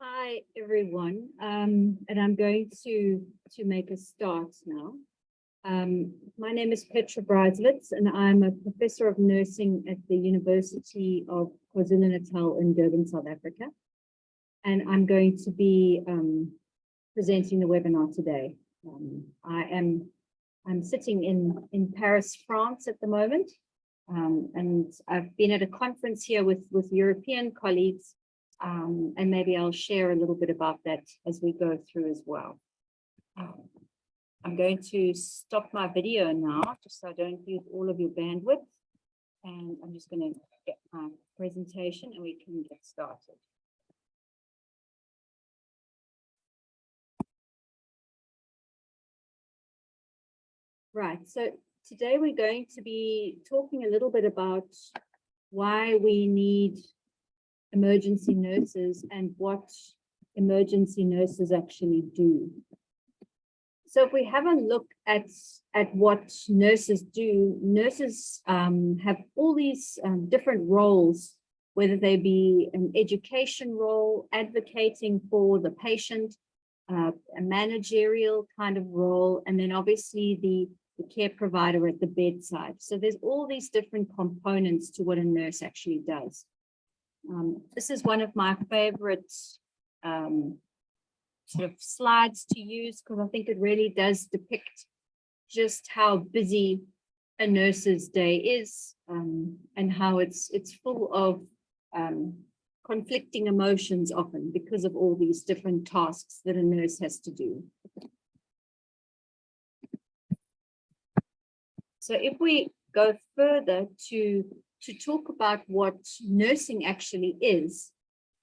Hi, everyone, and I'm going to make a start now. My name is Petra Brysiewicz, and I'm a professor of nursing at the University of KwaZulu-Natal in Durban, South Africa. And I'm going to be presenting the webinar today. I'm sitting in Paris, France at the moment, and I've been at a conference here with European colleagues. And maybe I'll share a little bit about that as we go through as well. I'm going to stop my video now, just so I don't use all of your bandwidth. And I'm just going to get my presentation and we can get started. Right, so today we're going to be talking a little bit about why we need emergency nurses and what emergency nurses actually do. So if we have a look at what nurses do, nurses have all these different roles, whether they be an education role, advocating for the patient, a managerial kind of role, and then obviously the care provider at the bedside. So there's all these different components to what a nurse actually does. This is one of my favorite sort of slides to use because I think it really does depict just how busy a nurse's day is and how it's full of conflicting emotions often because of all these different tasks that a nurse has to do. So if we go further to talk about what nursing actually is,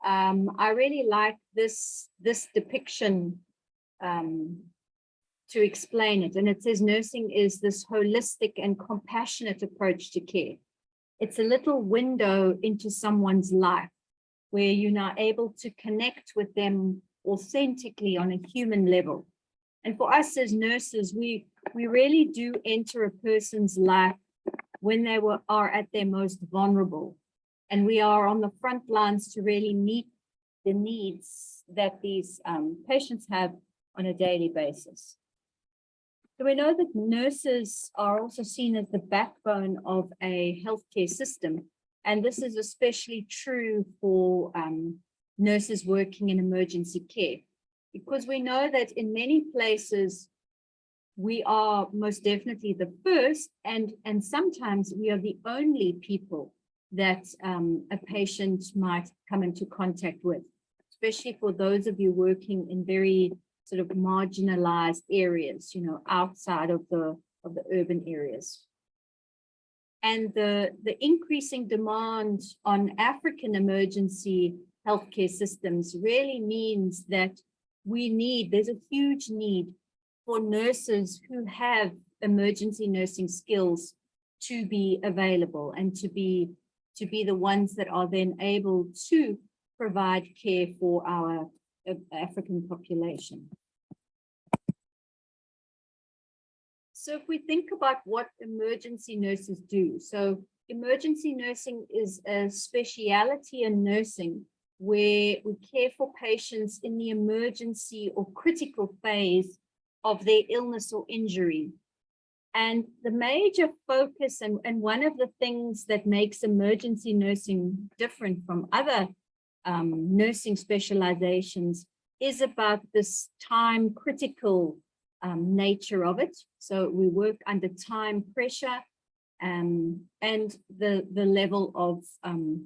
I really like this depiction to explain it. And it says nursing is this holistic and compassionate approach to care. It's a little window into someone's life where you're now able to connect with them authentically on a human level. And for us as nurses, we really do enter a person's life when they are at their most vulnerable. And we are on the front lines to really meet the needs that these patients have on a daily basis. So we know that nurses are also seen as the backbone of a healthcare system. And this is especially true for nurses working in emergency care, because we know that in many places, we are most definitely the first, and sometimes we are the only people that a patient might come into contact with, especially for those of you working in very sort of marginalized areas, you know, outside of the urban areas. And the increasing demand on African emergency healthcare systems really means that there's a huge need for nurses who have emergency nursing skills to be available and to be the ones that are then able to provide care for our African population. So if we think about what emergency nurses do, so emergency nursing is a speciality in nursing where we care for patients in the emergency or critical phase of their illness or injury. And the major focus and one of the things that makes emergency nursing different from other nursing specializations is about this time critical nature of it. So we work under time pressure and the level of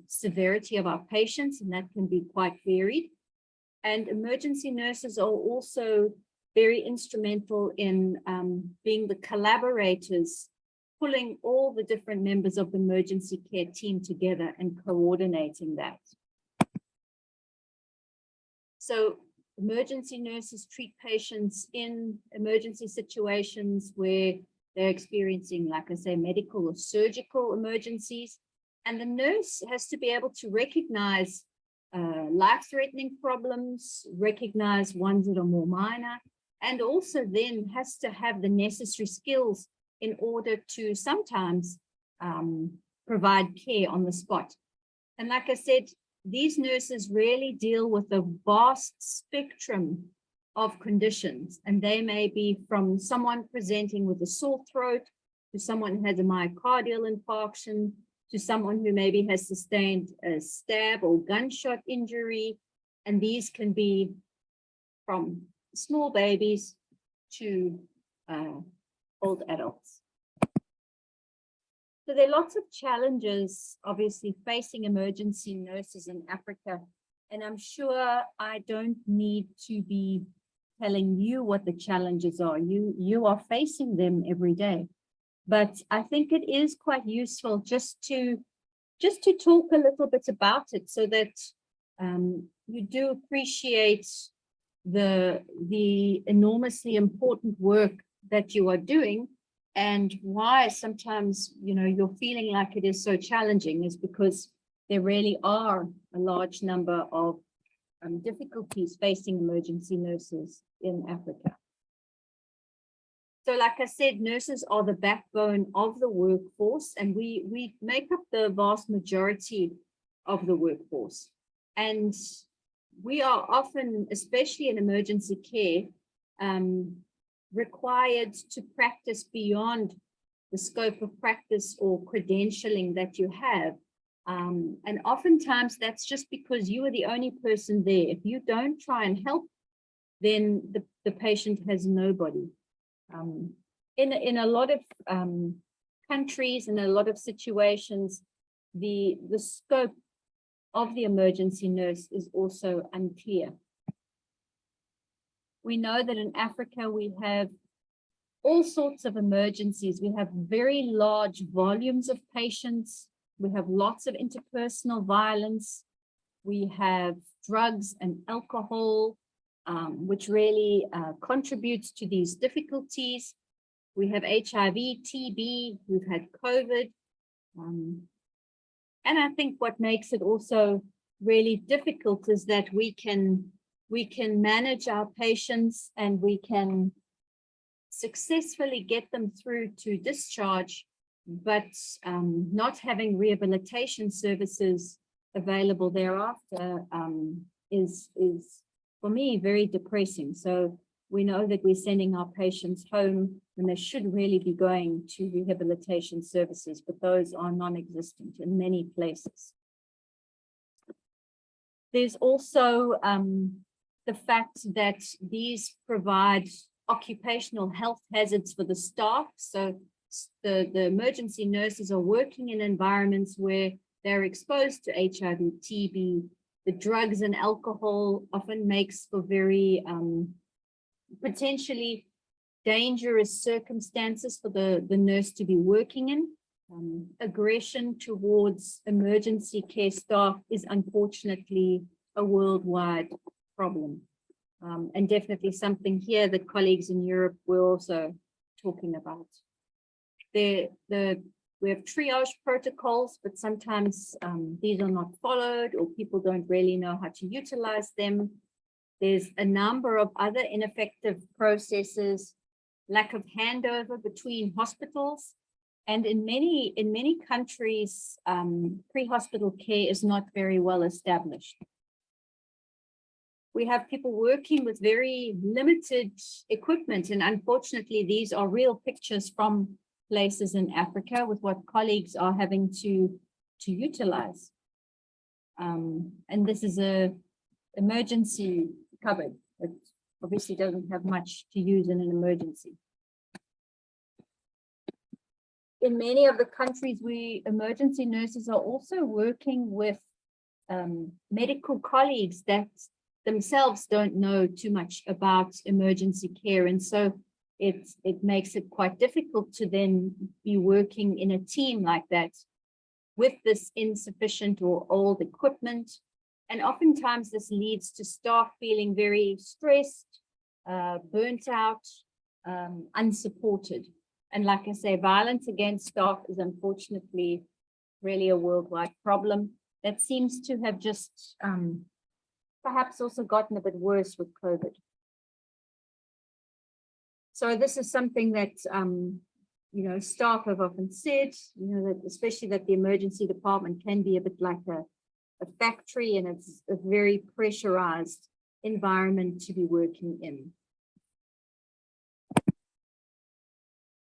severity of our patients, and that can be quite varied. And emergency nurses are also very instrumental in being the collaborators, pulling all the different members of the emergency care team together and coordinating that. So emergency nurses treat patients in emergency situations where they're experiencing, like I say, medical or surgical emergencies. And the nurse has to be able to recognize life-threatening problems, recognize ones that are more minor, and also then has to have the necessary skills in order to sometimes provide care on the spot. And like I said, these nurses really deal with a vast spectrum of conditions, and they may be from someone presenting with a sore throat to someone who has a myocardial infarction to someone who maybe has sustained a stab or gunshot injury. And these can be from small babies to old adults. So there are lots of challenges, obviously, facing emergency nurses in Africa. And I'm sure I don't need to be telling you what the challenges are. You are facing them every day. But I think it is quite useful just to talk a little bit about it so that you do appreciate the enormously important work that you are doing, and why sometimes, you know, you're feeling like it is so challenging is because there really are a large number of difficulties facing emergency nurses in Africa. So like I said, nurses are the backbone of the workforce, and we make up the vast majority of the workforce. And we are often, especially in emergency care, required to practice beyond the scope of practice or credentialing that you have. And oftentimes that's just because you are the only person there. If you don't try and help, then the patient has nobody. In a lot of countries, in a lot of situations, the scope of the emergency nurse is also unclear. We know that in Africa we have all sorts of emergencies. We have very large volumes of patients. We have lots of interpersonal violence. We have drugs and alcohol, which really contributes to these difficulties. We have HIV, TB, we've had COVID. And I think what makes it also really difficult is that we can manage our patients and we can successfully get them through to discharge, but not having rehabilitation services available thereafter is for me very depressing. So we know that we're sending our patients home when they should really be going to rehabilitation services, but those are non-existent in many places. There's also the fact that these provide occupational health hazards for the staff. So the emergency nurses are working in environments where they're exposed to HIV, TB. The drugs and alcohol often makes for very potentially dangerous circumstances for the nurse to be working in. Aggression towards emergency care staff is unfortunately a worldwide problem, and definitely something here that colleagues in Europe were also talking about. We have triage protocols, but sometimes these are not followed or people don't really know how to utilize them. There's a number of other ineffective processes, lack of handover between hospitals, and in many countries, pre-hospital care is not very well established. We have people working with very limited equipment, and unfortunately, these are real pictures from places in Africa with what colleagues are having to utilize. And this is a emergency cupboard. It obviously doesn't have much to use in an emergency. In many of the countries, emergency nurses are also working with medical colleagues that themselves don't know too much about emergency care. And so it makes it quite difficult to then be working in a team like that with this insufficient or old equipment. And oftentimes this leads to staff feeling very stressed, burnt out, unsupported. And like I say, violence against staff is unfortunately really a worldwide problem that seems to have just perhaps also gotten a bit worse with COVID. So this is something that, you know, staff have often said, you know, that especially that the emergency department can be a bit like a factory, and it's a very pressurized environment to be working in.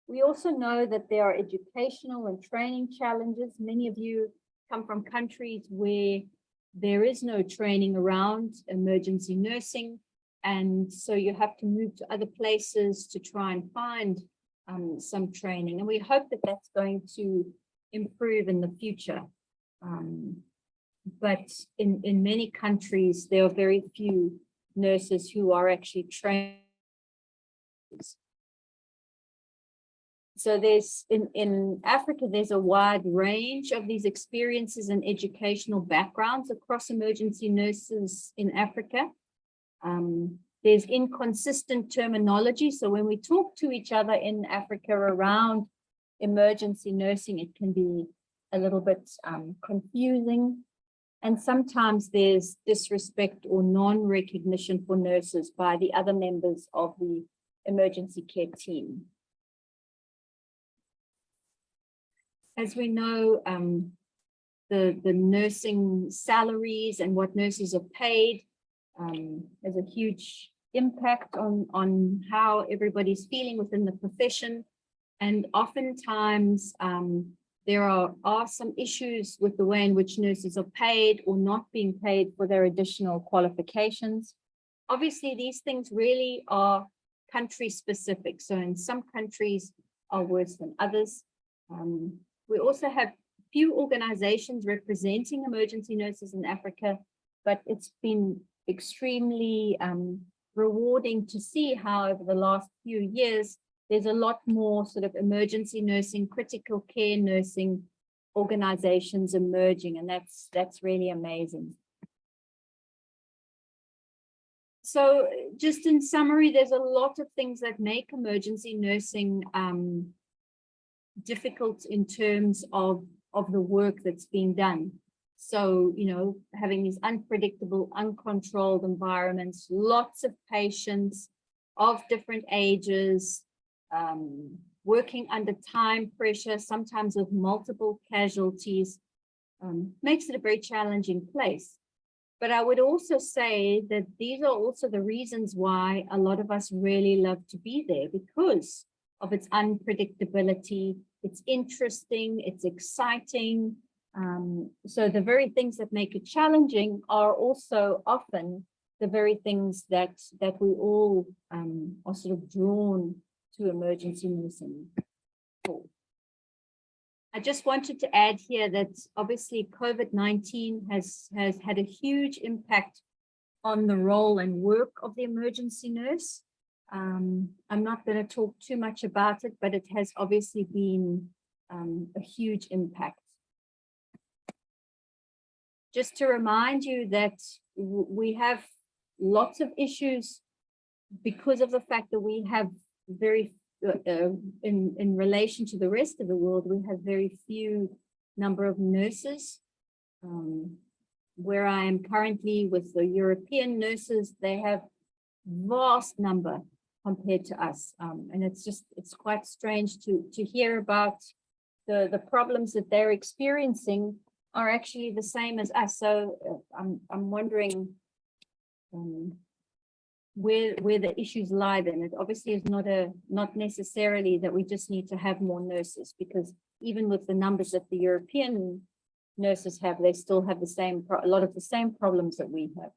We also know that there are educational and training challenges. Many of you come from countries where there is no training around emergency nursing, and so you have to move to other places to try and find some training. And we hope that that's going to improve in the future. But in many countries, there are very few nurses who are actually trained. So there's in Africa, there's a wide range of these experiences and educational backgrounds across emergency nurses in Africa. There's inconsistent terminology. So when we talk to each other in Africa around emergency nursing, it can be a little bit confusing. And sometimes there's disrespect or non-recognition for nurses by the other members of the emergency care team. As we know, the nursing salaries and what nurses are paid has a huge impact on how everybody's feeling within the profession. And oftentimes there are some issues with the way in which nurses are paid or not being paid for their additional qualifications. Obviously, these things really are country specific. So in some countries are worse than others. We also have few organizations representing emergency nurses in Africa, but it's been extremely rewarding to see how over the last few years, there's a lot more sort of emergency nursing, critical care nursing organizations emerging, and that's really amazing. So just in summary, there's a lot of things that make emergency nursing difficult in terms of the work that's being done. So, you know, having these unpredictable, uncontrolled environments, lots of patients of different ages, working under time pressure, sometimes with multiple casualties, makes it a very challenging place. But I would also say that these are also the reasons why a lot of us really love to be there, because of its unpredictability. It's interesting, it's exciting. So the very things that make it challenging are also often the very things that we all are sort of drawn to emergency nursing for. I just wanted to add here that obviously COVID-19 has had a huge impact on the role and work of the emergency nurse. I'm not going to talk too much about it, but it has obviously been a huge impact. Just to remind you that we have lots of issues because of the fact that we have very, in relation to the rest of the world, we have very few number of nurses. Where I am currently with the European nurses, they have vast number compared to us. And it's quite strange to hear about the problems that they're experiencing are actually the same as us. So I'm wondering where the issues lie then. It obviously is not necessarily that we just need to have more nurses, because even with the numbers that the European nurses have, they still have a lot of the same problems that we have.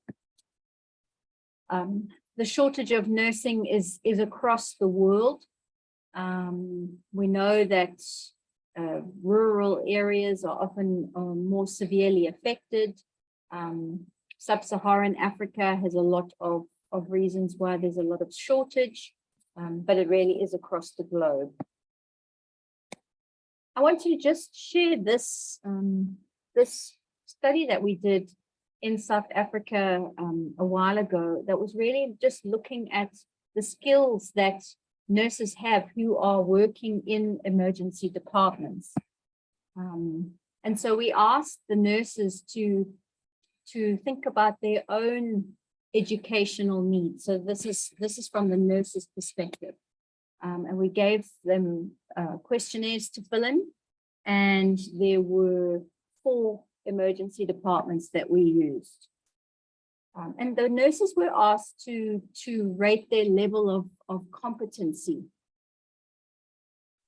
The shortage of nursing is across the world. We know that rural areas are often more severely affected. Sub-Saharan Africa has a lot of reasons why there's a lot of shortage, but it really is across the globe. I want to just share this study that we did in South Africa a while ago that was really just looking at the skills that nurses have who are working in emergency departments. And so we asked the nurses to think about their own educational needs. So this is from the nurses' perspective. And we gave them questionnaires to fill in, and there were 4 emergency departments that we used. And the nurses were asked to rate their level of competency,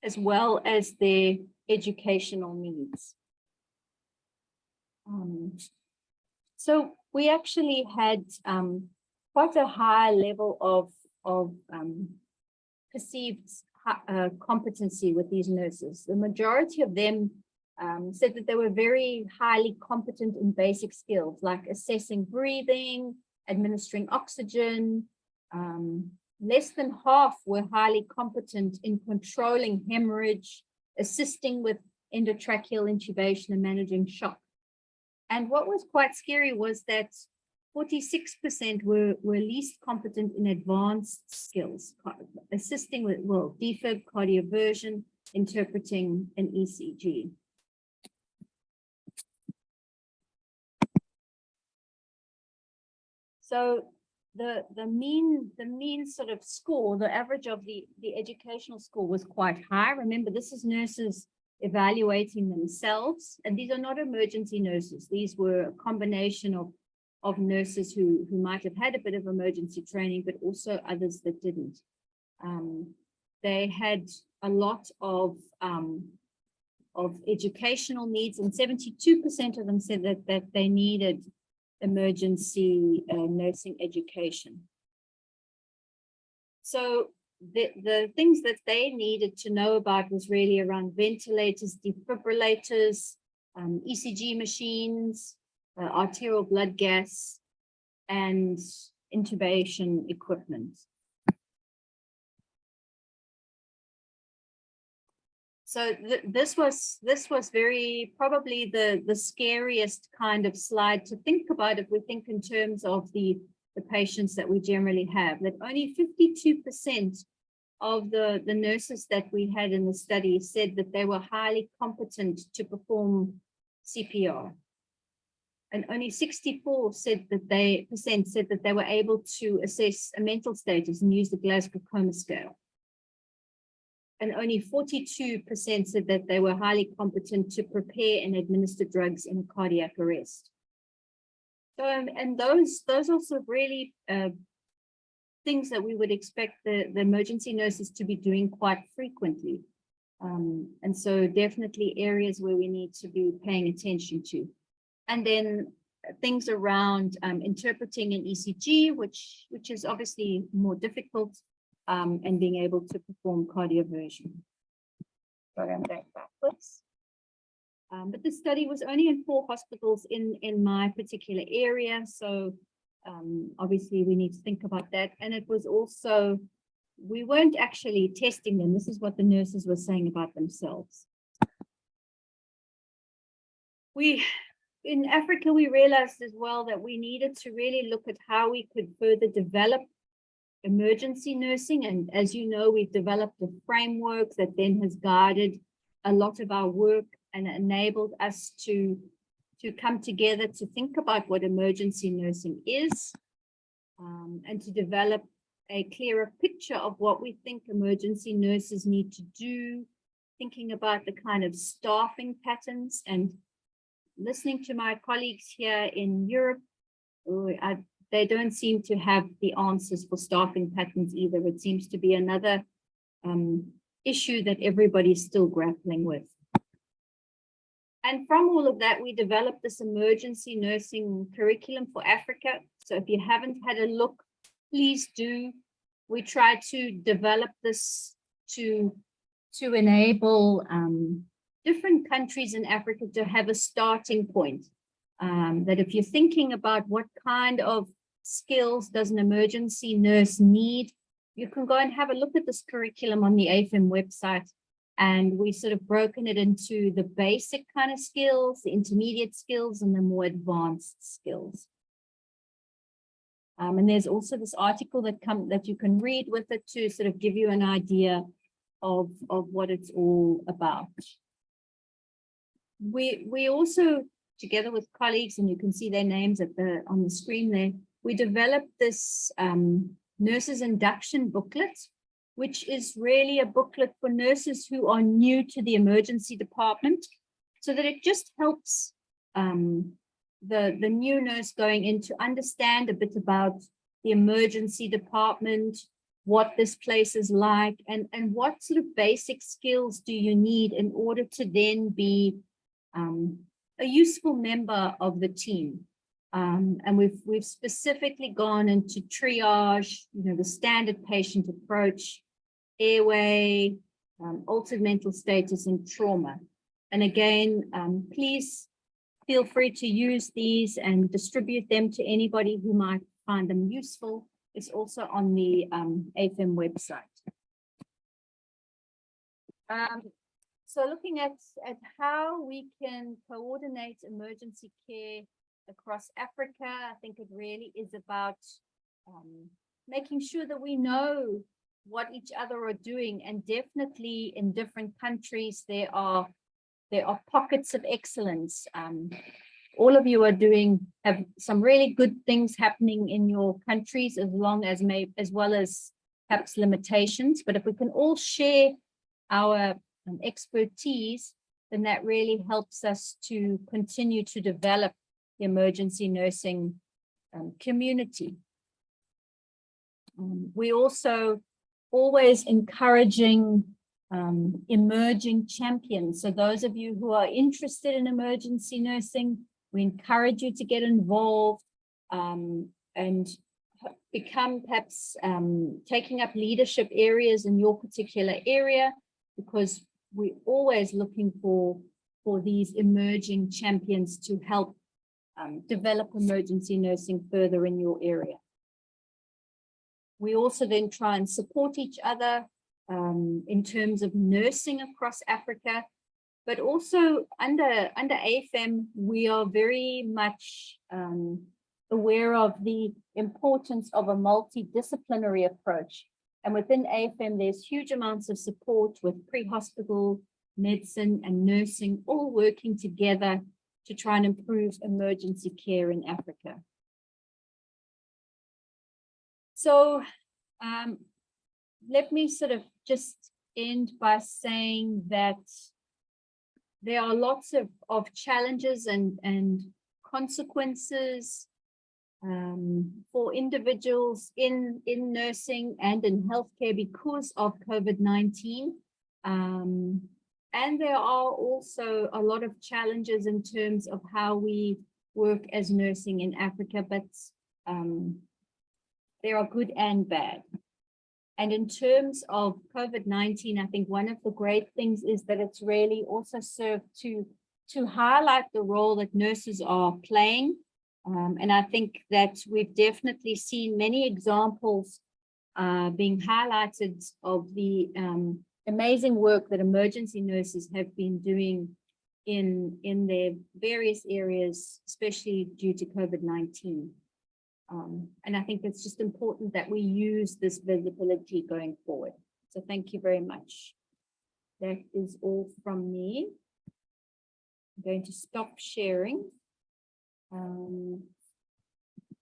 as well as their educational needs. So we actually had quite a high level of perceived competency with these nurses. The majority of them said that they were very highly competent in basic skills like assessing breathing, administering oxygen. Less than half were highly competent in controlling hemorrhage, assisting with endotracheal intubation and managing shock. And what was quite scary was that 46% were least competent in advanced skills, assisting with, well, defib, cardioversion, interpreting an ECG. So the mean sort of score, the average of the educational score was quite high. Remember, this is nurses evaluating themselves, and these are not emergency nurses. These were a combination of nurses who might have had a bit of emergency training, but also others that didn't. They had a lot of educational needs, and 72% of them said that they needed emergency nursing education. So the things that they needed to know about was really around ventilators, defibrillators, ECG machines, arterial blood gas, and intubation equipment. So this was very probably the scariest kind of slide to think about if we think in terms of the patients that we generally have, that only 52% of the nurses that we had in the study said that they were highly competent to perform CPR. And only 64% said that they were able to assess a mental status and use the Glasgow Coma Scale. And only 42% said that they were highly competent to prepare and administer drugs in a cardiac arrest. So, and those are sort of really things that we would expect the emergency nurses to be doing quite frequently. And so definitely areas where we need to be paying attention to. And then things around interpreting an ECG, which is obviously more difficult, and being able to perform cardioversion. Sorry, I'm going backwards. But the study was only in 4 hospitals in my particular area. So obviously we need to think about that. And it was also, we weren't actually testing them. This is what the nurses were saying about themselves. In Africa, we realized as well that we needed to really look at how we could further develop emergency nursing. And as you know, we've developed a framework that then has guided a lot of our work and enabled us to come together to think about what emergency nursing is, and to develop a clearer picture of what we think emergency nurses need to do, thinking about the kind of staffing patterns. And listening to my colleagues here in Europe, they don't seem to have the answers for staffing patterns either. It seems to be another issue that everybody's still grappling with. And from all of that, we developed this emergency nursing curriculum for Africa. So if you haven't had a look, please do. We try to develop this to enable different countries in Africa to have a starting point. That if you're thinking about what kind of skills does an emergency nurse need, you can go and have a look at this curriculum on the AFEM website. And we sort of broken it into the basic kind of skills, the intermediate skills, and the more advanced skills. And there's also this article that you can read with it to sort of give you an idea of what it's all about. We also, together with colleagues, and you can see their names on the screen there, we developed this nurses induction booklet, which is really a booklet for nurses who are new to the emergency department, so that it just helps the new nurse going in to understand a bit about the emergency department, what this place is like, and what sort of basic skills do you need in order to then be a useful member of the team. And we've specifically gone into triage, the standard patient approach, airway, altered mental status, and trauma. And again, please feel free to use these and distribute them to anybody who might find them useful. It's also on the AFEM website. So looking at how we can coordinate emergency care across Africa, I think it really is about making sure that we know what each other are doing, and definitely in different countries there are pockets of excellence. All of you have some really good things happening in your countries, as well as perhaps limitations. But if we can all share our expertise, then that really helps us to continue to develop the emergency nursing community. We also always encouraging emerging champions. So those of you who are interested in emergency nursing, we encourage you to get involved and become perhaps taking up leadership areas in your particular area, because we're always looking for these emerging champions to help develop emergency nursing further in your area. We also then try and support each other in terms of nursing across Africa, but also under AFEM, we are very much aware of the importance of a multidisciplinary approach. And within AFEM, there's huge amounts of support with pre-hospital medicine and nursing, all working together to try and improve emergency care in Africa. So let me sort of just end by saying that there are lots of challenges and consequences for individuals in nursing and in healthcare because of COVID-19. And there are also a lot of challenges in terms of how we work as nursing in Africa, but there are good and bad. And in terms of COVID-19, I think one of the great things is that it's really also served to highlight the role that nurses are playing. And I think that we've definitely seen many examples being highlighted of the amazing work that emergency nurses have been doing in their various areas, especially due to COVID-19. And I think it's just important that we use this visibility going forward. So thank you very much. That is all from me. I'm going to stop sharing. And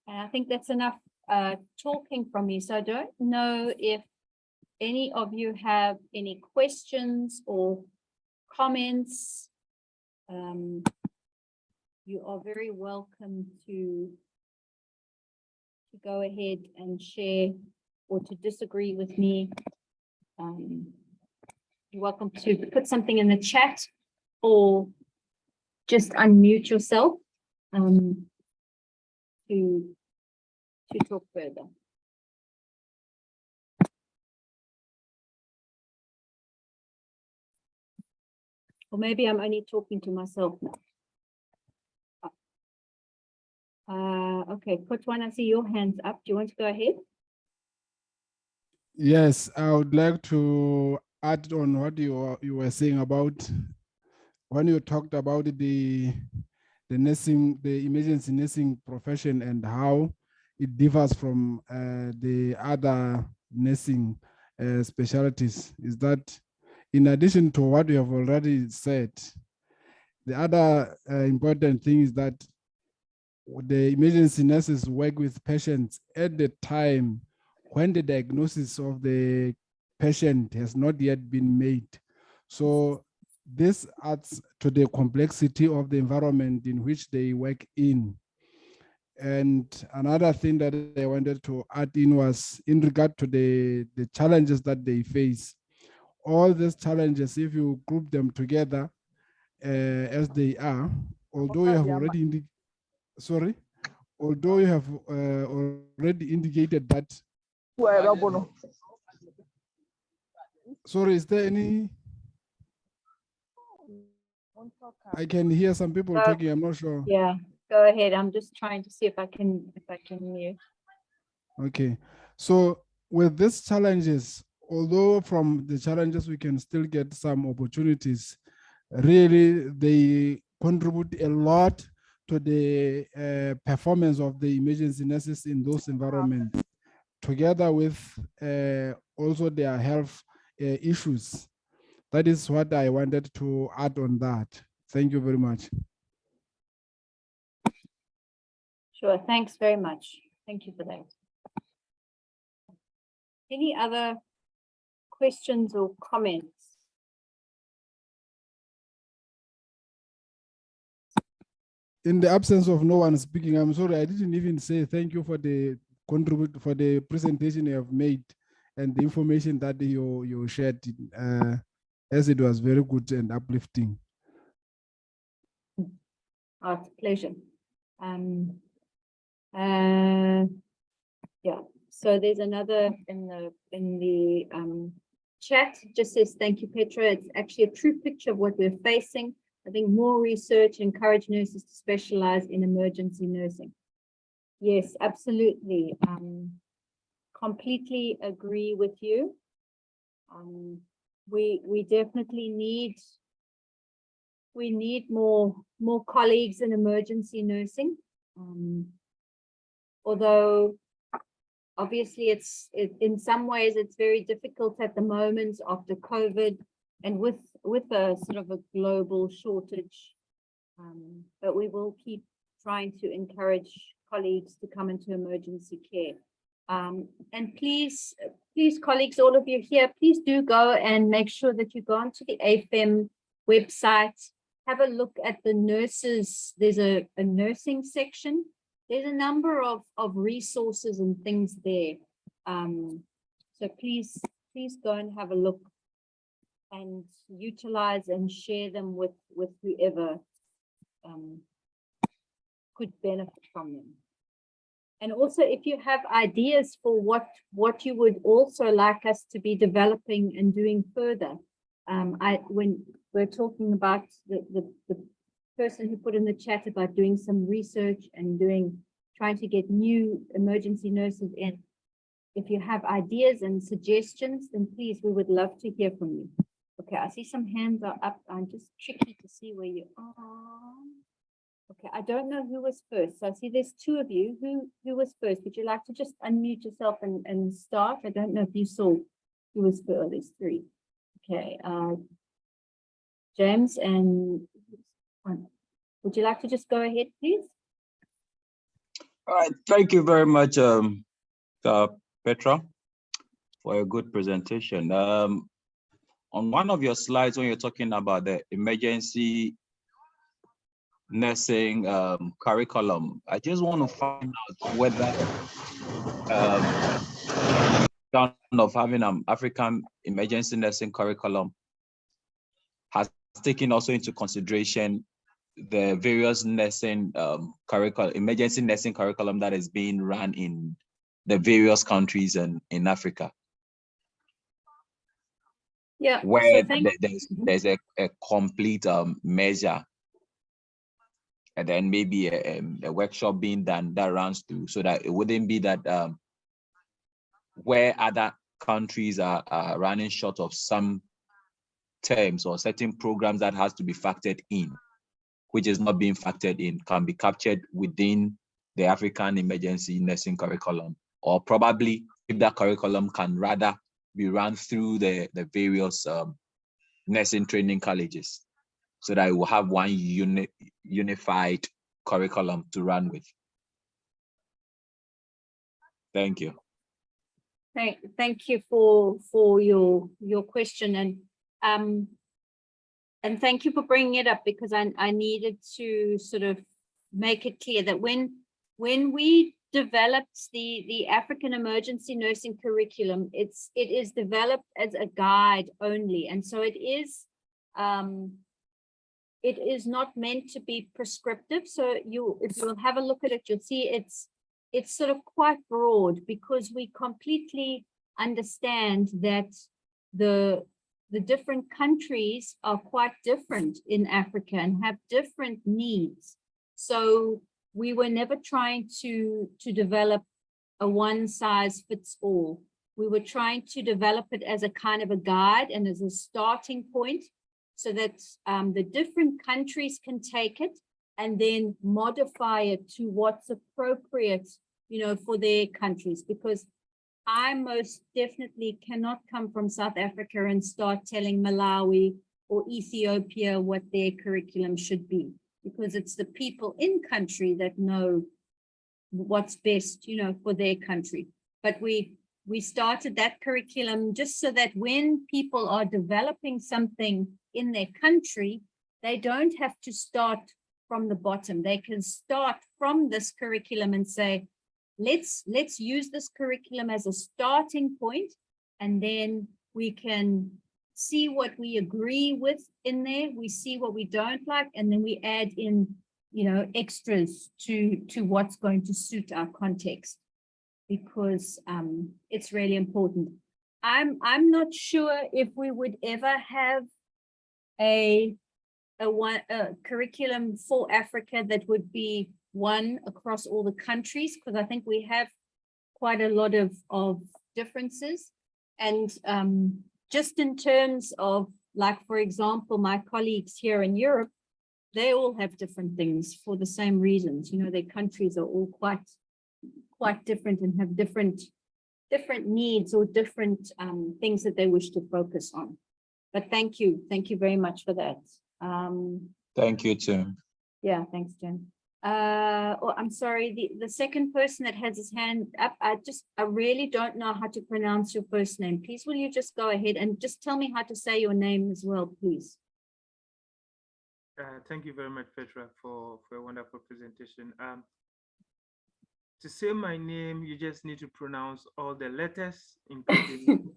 I think that's enough talking from me. So I don't know if any of you have any questions or comments. You are very welcome to go ahead and share or to disagree with me. You're welcome to put something in the chat or just unmute yourself to talk further. Or maybe I'm only talking to myself now. Okay, Petra, I see your hands up. Do you want to go ahead? Yes, I would like to add on what you were saying about when you talked about the nursing, the emergency nursing profession and how it differs from the other nursing specialties. Is that in addition to what you have already said, the other important thing is that the emergency nurses work with patients at the time when the diagnosis of the patient has not yet been made. So this adds to the complexity of the environment in which they work in. And another thing that I wanted to add in was in regard to the challenges that they face. All these challenges, if you group them together as they are, although you have already although you have already indicated that. Sorry, is there any? I can hear some people talking. I'm not sure. Yeah, go ahead. I'm just trying to see if I can mute. Okay, so with these challenges, although from the challenges we can still get some opportunities, really they contribute a lot to the performance of the emergency nurses in those environments, together with also their health issues. That is what I wanted to add on that. Thank you very much. Sure, thanks very much. Thank you for that. Any other questions or comments? In the absence of no one speaking, I'm sorry, I didn't even say thank you for the presentation you have made and the information that you shared, as it was very good and uplifting. Oh, it's a pleasure. Yeah, so there's another in the chat, just says thank you, Petra. It's actually a true picture of what we're facing. I think more research encourage nurses to specialize in emergency nursing. Yes, absolutely. Completely agree with you. We definitely need more colleagues in emergency nursing. Although obviously in some ways it's very difficult at the moment after COVID and with a sort of a global shortage. But we will keep trying to encourage colleagues to come into emergency care. And please, colleagues, all of you here, please do go and make sure that you go onto the AFEM website, have a look at the nurses. There's a nursing section. There's a number of resources and things there. So please go and have a look and utilize and share them with whoever could benefit from them. And also, if you have ideas for what you would also like us to be developing and doing further, when we're talking about the person who put in the chat about doing some research and trying to get new emergency nurses in, if you have ideas and suggestions, then please, we would love to hear from you. Okay, I see some hands are up. I'm just tricky to see where you are. Okay, I don't know who was first. So I see there's two of you. Who was first? Would you like to just unmute yourself and start? I don't know if you saw who was first. Oh, there's three. Okay, James and would you like to just go ahead, please? All right, thank you very much, Petra, for a good presentation. On one of your slides, when you're talking about the emergency nursing curriculum, I just want to find out whether of having an African emergency nursing curriculum has taken also into consideration the various nursing curriculum, emergency nursing curriculum that is being run in the various countries and in Africa. Yeah, where so there's a complete measure, and then maybe a workshop being done that runs through, so that it wouldn't be that where other countries are running short of some terms or certain programs that has to be factored in, which is not being factored in, can be captured within the African emergency nursing curriculum, or probably if that curriculum can rather be run through the various nursing training colleges, so that it will have one unified curriculum to run with. Thank you. Thank you for your question. And And thank you for bringing it up, because I needed to sort of make it clear that when we developed the African emergency nursing curriculum, it is developed as a guide only, and so it is not meant to be prescriptive. So if you'll have a look at it, you'll see it's sort of quite broad, because we completely understand that the different countries are quite different in Africa and have different needs. So we were never trying to develop a one size fits all. We were trying to develop it as a kind of a guide and as a starting point, so that the different countries can take it and then modify it to what's appropriate, for their countries. Because I most definitely cannot come from South Africa and start telling Malawi or Ethiopia what their curriculum should be, because it's the people in country that know what's best, for their country. But we started that curriculum just so that when people are developing something in their country, they don't have to start from the bottom. They can start from this curriculum and say, let's use this curriculum as a starting point, and then we can see what we agree with in there. We see what we don't like, and then we add in, extras to what's going to suit our context, because it's really important. I'm not sure if we would ever have a curriculum for Africa that would be one across all the countries, because I think we have quite a lot of differences. And just in terms of, like, for example, my colleagues here in Europe, they all have different things for the same reasons. Their countries are all quite different and have different needs or different things that they wish to focus on. But thank you very much for that. Thank you, Tim. Yeah, thanks, Jen. I'm sorry, the second person that has his hand up, I really don't know how to pronounce your first name. Please, will you just go ahead and just tell me how to say your name as well, please? Thank you very much, Petra, for a wonderful presentation. To say my name, you just need to pronounce all the letters, including.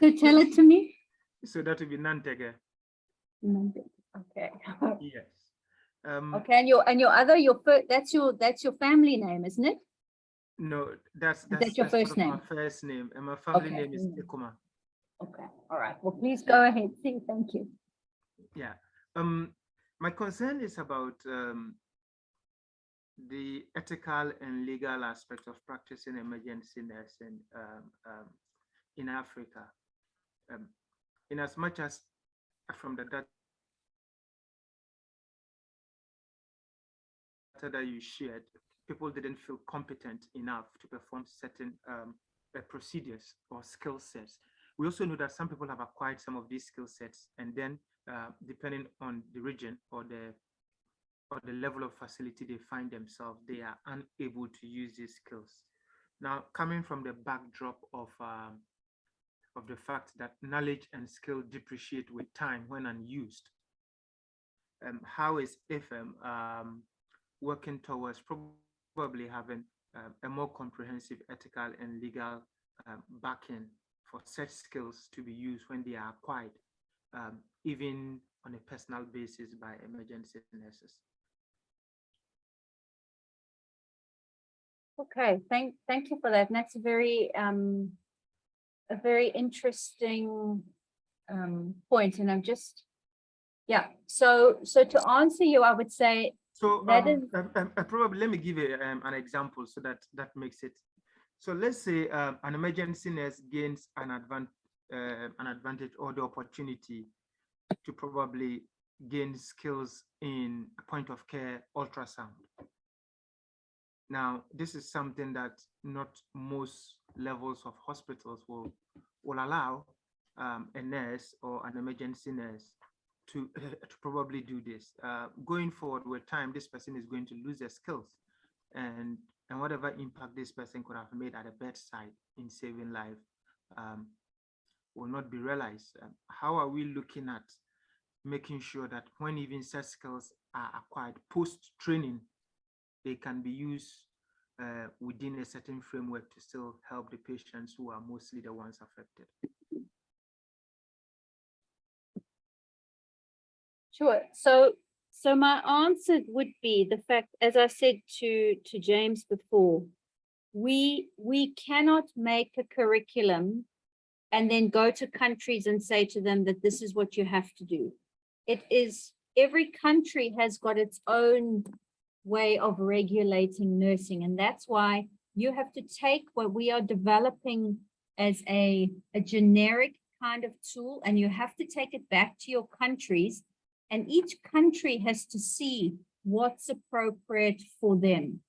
So tell it to me. So that would be Nantege. Okay. Yes. Okay, that's your family name, isn't it? No, that's your first name? My first name, and my family Okay. name is Ekuma. Okay, all right. Well, please go ahead. Thank you. Yeah. My concern is about the ethical and legal aspect of practicing emergency nursing in Africa. In as much as from the data that you shared, people didn't feel competent enough to perform certain procedures or skill sets. We also know that some people have acquired some of these skill sets, and then depending on the region or the level of facility they find themselves, they are unable to use these skills. Now, coming from the backdrop of the fact that knowledge and skill depreciate with time when unused, how is AFEM working towards probably having a more comprehensive ethical and legal backing for such skills to be used when they are acquired, even on a personal basis by emergency nurses? Okay, thank you for that. And that's a very interesting point. And I'm just, yeah. So to answer you, I would say, so that is probably let me give you an example so that makes it. So let's say an emergency nurse gains an advantage or the opportunity to probably gain skills in point of care ultrasound. Now, this is something that not most levels of hospitals will allow a nurse or an emergency nurse to probably do this. Going forward with time, this person is going to lose their skills, and whatever impact this person could have made at the bedside in saving life will not be realized. How are we looking at making sure that when even such skills are acquired post-training, they can be used within a certain framework to still help the patients who are mostly the ones affected. Sure. So my answer would be the fact, as I said to James before, we cannot make a curriculum and then go to countries and say to them that this is what you have to do. It is, every country has got its own way of regulating nursing. And that's why you have to take what we are developing as a generic kind of tool, and you have to take it back to your countries. And each country has to see what's appropriate for them.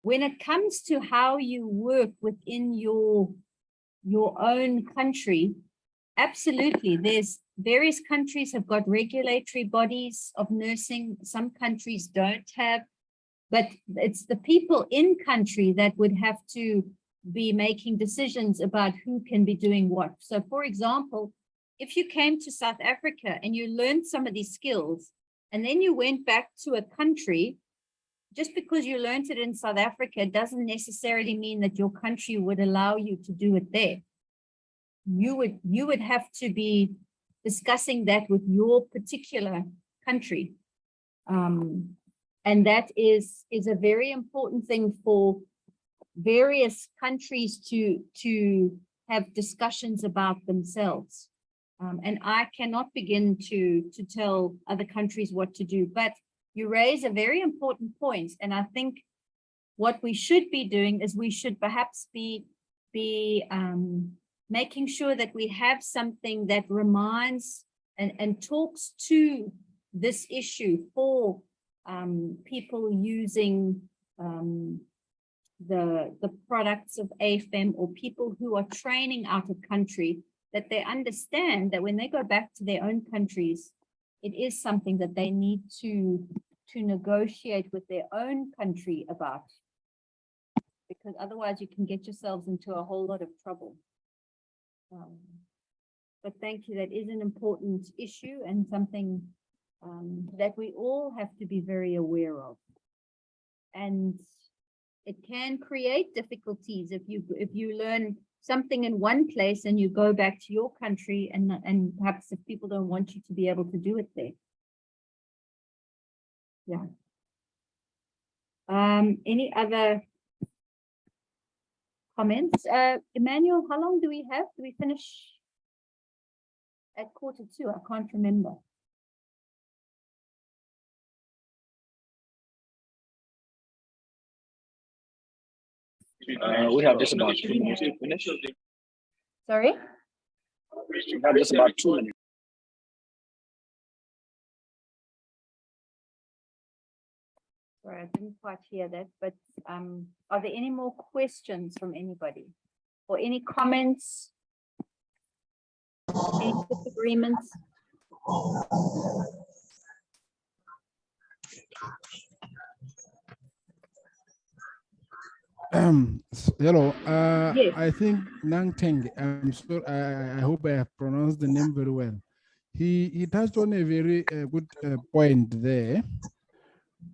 When it comes to how you work within your own country, absolutely, there's various countries have got regulatory bodies of nursing. Some countries don't have, but it's the people in country that would have to be making decisions about who can be doing what. So for example, if you came to South Africa and you learned some of these skills, and then you went back to a country, just because you learned it in South Africa doesn't necessarily mean that your country would allow you to do it there. You would have to be discussing that with your particular country. And that is a very important thing for various countries to have discussions about themselves. And I cannot begin to tell other countries what to do, but you raise a very important point. And I think what we should be doing is we should perhaps be making sure that we have something that reminds and talks to this issue for people using the products of AFEM, or people who are training out of country, that they understand that when they go back to their own countries, it is something that they need to negotiate with their own country about, because otherwise you can get yourselves into a whole lot of trouble. But thank you, that is an important issue and something that we all have to be very aware of. And it can create difficulties if you learn something in one place and you go back to your country, and perhaps if people don't want you to be able to do it there. Yeah. Any other comments? Emmanuel, how long do we have? Do we finish at 1:45? I can't remember. We have just about 2 minutes to finish. Sorry? We have just about 2 minutes. Sorry, I didn't quite hear that, but are there any more questions from anybody? Or any comments? Any disagreements? Hello. Yes. I think Nang Teng, I'm sure I hope I have pronounced the name very well. He touched on a very good point there,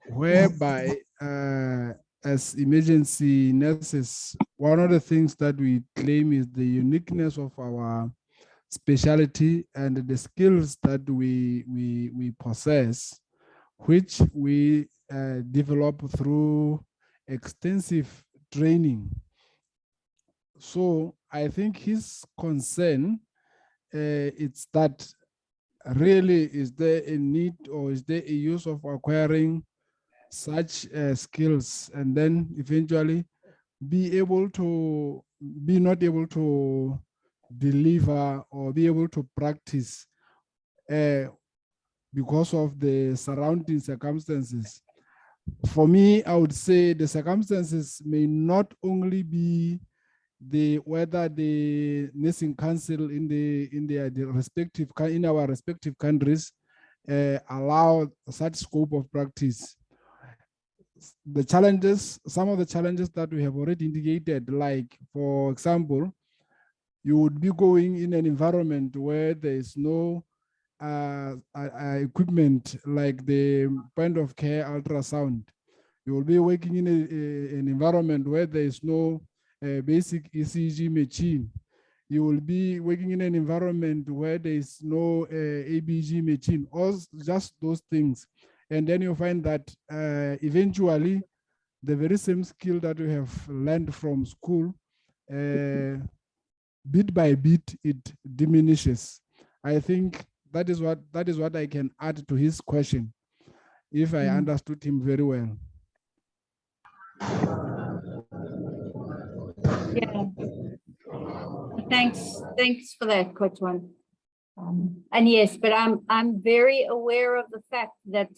whereby as emergency nurses, one of the things that we claim is the uniqueness of our specialty and the skills that we possess, which we develop through extensive training. So I think his concern it's that really, is there a need or is there a use of acquiring such skills and then eventually be not able to deliver or be able to practice because of the surrounding circumstances. For me, I would say the circumstances may not only be whether the nursing council in our respective countries allow such scope of practice. Some of the challenges that we have already indicated, like for example, you would be going in an environment where there is no equipment like the point of care ultrasound. You will be working in an environment where there is no basic ECG machine. You will be working in an environment where there is no ABG machine, or just those things. And then you find that eventually the very same skill that you have learned from school, bit by bit, it diminishes. I think that is what I can add to his question, if I understood him very well. Yeah. Thanks for that, Kotwan. And yes, but I'm very aware of the fact that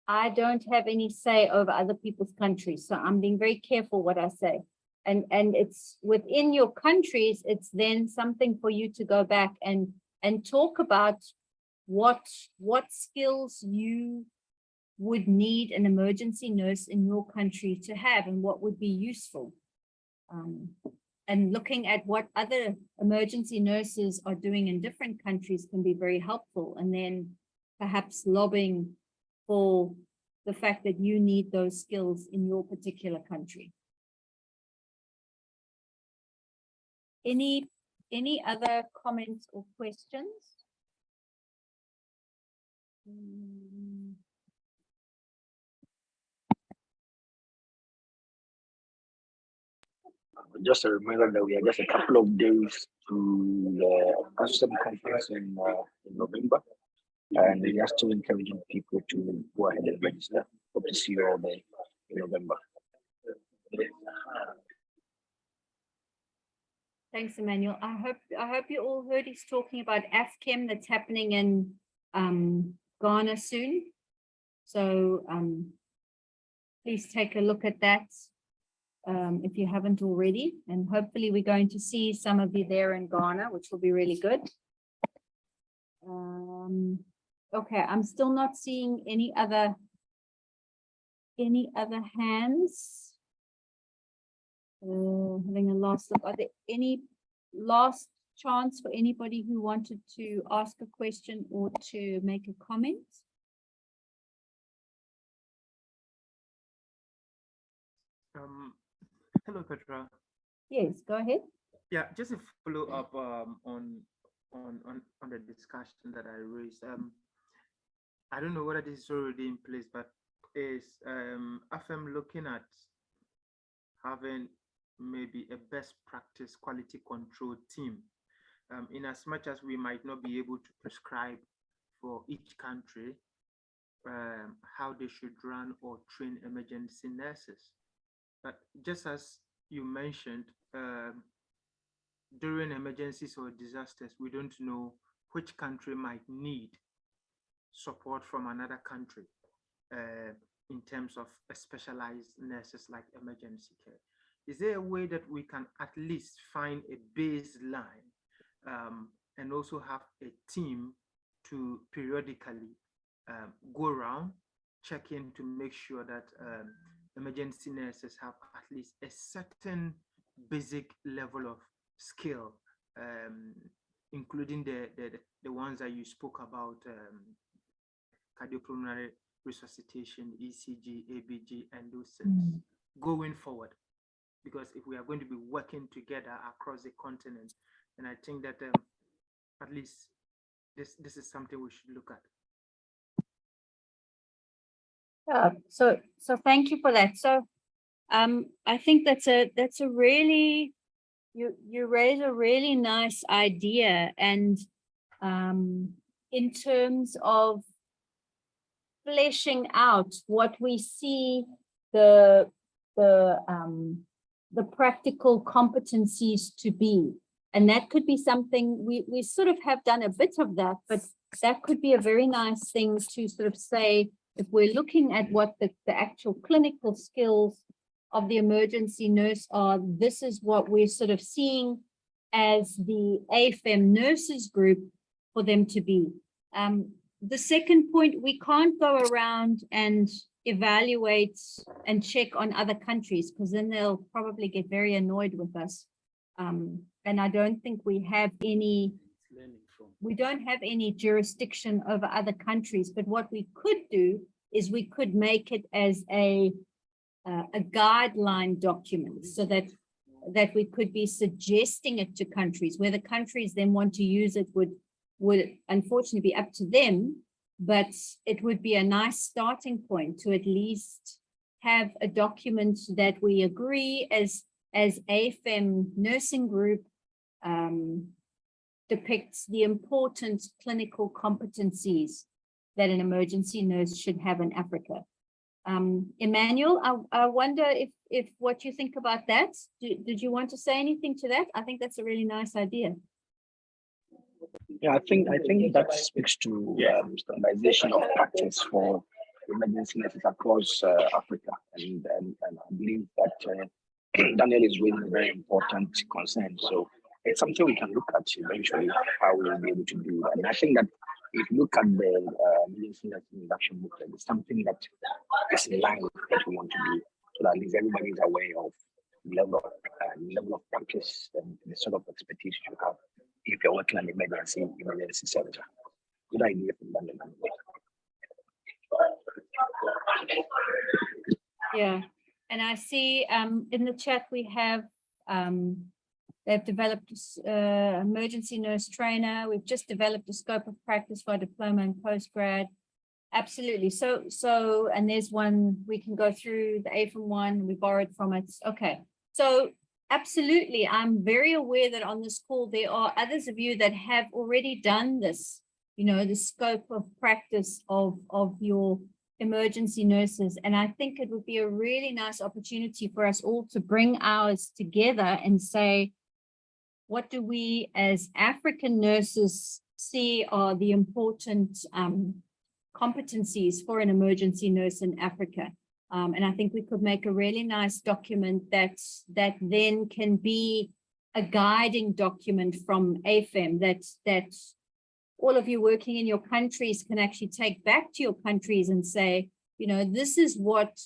I don't have any say over other people's countries. So I'm being very careful what I say. And it's within your countries, it's then something for you to go back and talk about what skills you would need an emergency nurse in your country to have and what would be useful. And looking at what other emergency nurses are doing in different countries can be very helpful. And then perhaps lobbying for the fact that you need those skills in your particular country. Any other comments or questions? Just a reminder that we are just a couple of days to the AFEM conference in November, and we are still encouraging people to go ahead and register. Hope to see you all there in November. Thanks, Emmanuel. I hope you all heard he's talking about AFEM that's happening in Ghana soon. So please take a look at that if you haven't already. And hopefully we're going to see some of you there in Ghana, which will be really good. Okay, I'm still not seeing any other hands. Having a last look. Are there any last chance for anybody who wanted to ask a question or to make a comment? Hello, Petra. Yes, go ahead. Yeah, just a follow up on the discussion that I raised. I don't know whether this is already in place, but is AFEM looking at having maybe a best practice quality control team, in as much as we might not be able to prescribe for each country how they should run or train emergency nurses. But just as you mentioned, during emergencies or disasters, we don't know which country might need support from another country in terms of specialized nurses like emergency care. Is there a way that we can at least find a baseline and also have a team to periodically go around, check in to make sure that emergency nurses have at least a certain basic level of skill, including the ones that you spoke about, cardiopulmonary resuscitation, ECG, ABG, and those things going forward? Because if we are going to be working together across the continent, and I think that at least this is something we should look at. So thank you for that. So I think that's a really, you raise a really nice idea, and in terms of fleshing out what we see the practical competencies to be. And that could be something we sort of have done a bit of that, but that could be a very nice thing to sort of say, if we're looking at what the actual clinical skills of the emergency nurse are, this is what we're sort of seeing as the AFEM nurses group for them to be. The second point, we can't go around and evaluate and check on other countries, because then they'll probably get very annoyed with us. And I don't think we have any. Learning from. we don't have any jurisdiction over other countries, but what we could do is we could make it as a guideline document so that we could be suggesting it to countries. Whether countries then want to use it would unfortunately be up to them, but it would be a nice starting point to at least have a document that we agree as AFEM Nursing Group depicts the important clinical competencies that an emergency nurse should have in Africa. Emmanuel, I wonder if what you think about that. Did you want to say anything to that? I think that's a really nice idea. Yeah, I think that speaks to standardization of practice for emergency nurses across Africa, and I believe that Daniel is raising a very important concern. So it's something we can look at eventually how we will be able to do that. And I think that if you look at the emergency nursing induction booklet, it's something that is in line with what we want to do, so that at least everybody is aware of the level of practice and the sort of expertise you have if you're working in the emergency center. Good idea from Daniel. Yeah, and I see in the chat we have they've developed emergency nurse trainer. We've just developed a scope of practice for diploma and postgrad. Absolutely. So and there's one we can go through, the AFEM one, we borrowed from it. Okay. So absolutely, I'm very aware that on this call there are others of you that have already done this, you know, the scope of practice of your emergency nurses. And I think it would be a really nice opportunity for us all to bring ours together and say, what do we as African nurses see are the important competencies for an emergency nurse in Africa? And I think we could make a really nice document that then can be a guiding document from AFEM that all of you working in your countries can actually take back to your countries and say, you know, this is what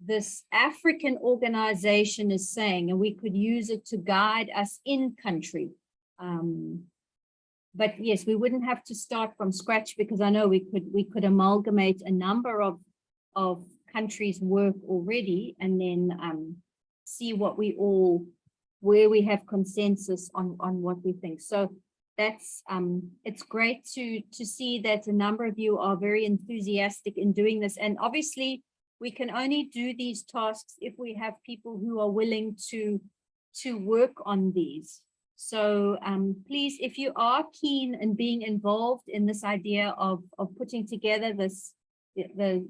this African organization is saying, and we could use it to guide us in country. But yes, we wouldn't have to start from scratch, because I know we could amalgamate a number of countries' work already, and then see what where we have consensus on what we think. So that's it's great to see that a number of you are very enthusiastic in doing this. And obviously we can only do these tasks if we have people who are willing to work on these. So please, if you are keen in being involved in this idea of putting together the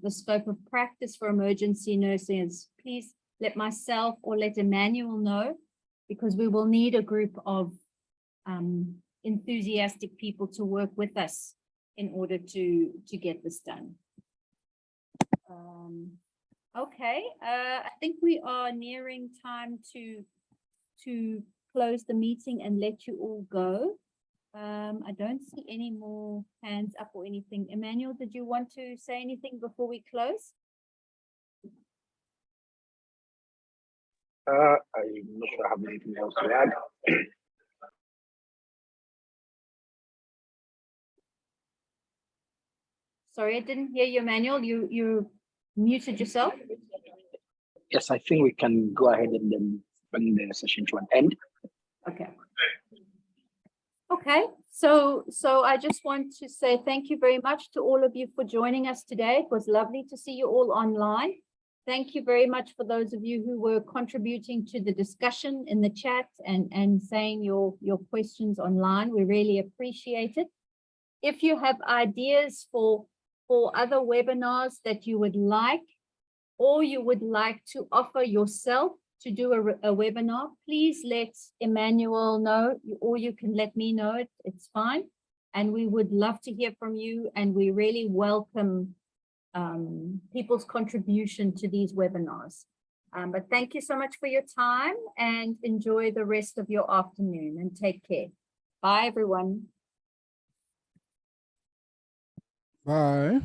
scope of practice for emergency nurses, please let myself or let Emmanuel know, because we will need a group of enthusiastic people to work with us in order to get this done. Okay, I think we are nearing time to close the meeting and let you all go. I don't see any more hands up or anything. Emmanuel, did you want to say anything before we close? I'm not sure I have anything else to add. Sorry, I didn't hear you, Emmanuel. You muted yourself. Yes, I think we can go ahead and then bring the session to an end. Okay. Okay, so I just want to say thank you very much to all of you for joining us today. It was lovely to see you all online. Thank you very much for those of you who were contributing to the discussion in the chat and saying your questions online. We really appreciate it. If you have ideas for other webinars that you would like, or you would like to offer yourself to do a webinar, please let Emmanuel know, or you can let me know. It's fine. And we would love to hear from you, and we really welcome people's contribution to these webinars. But thank you so much for your time, and enjoy the rest of your afternoon, and take care. Bye, everyone. Bye.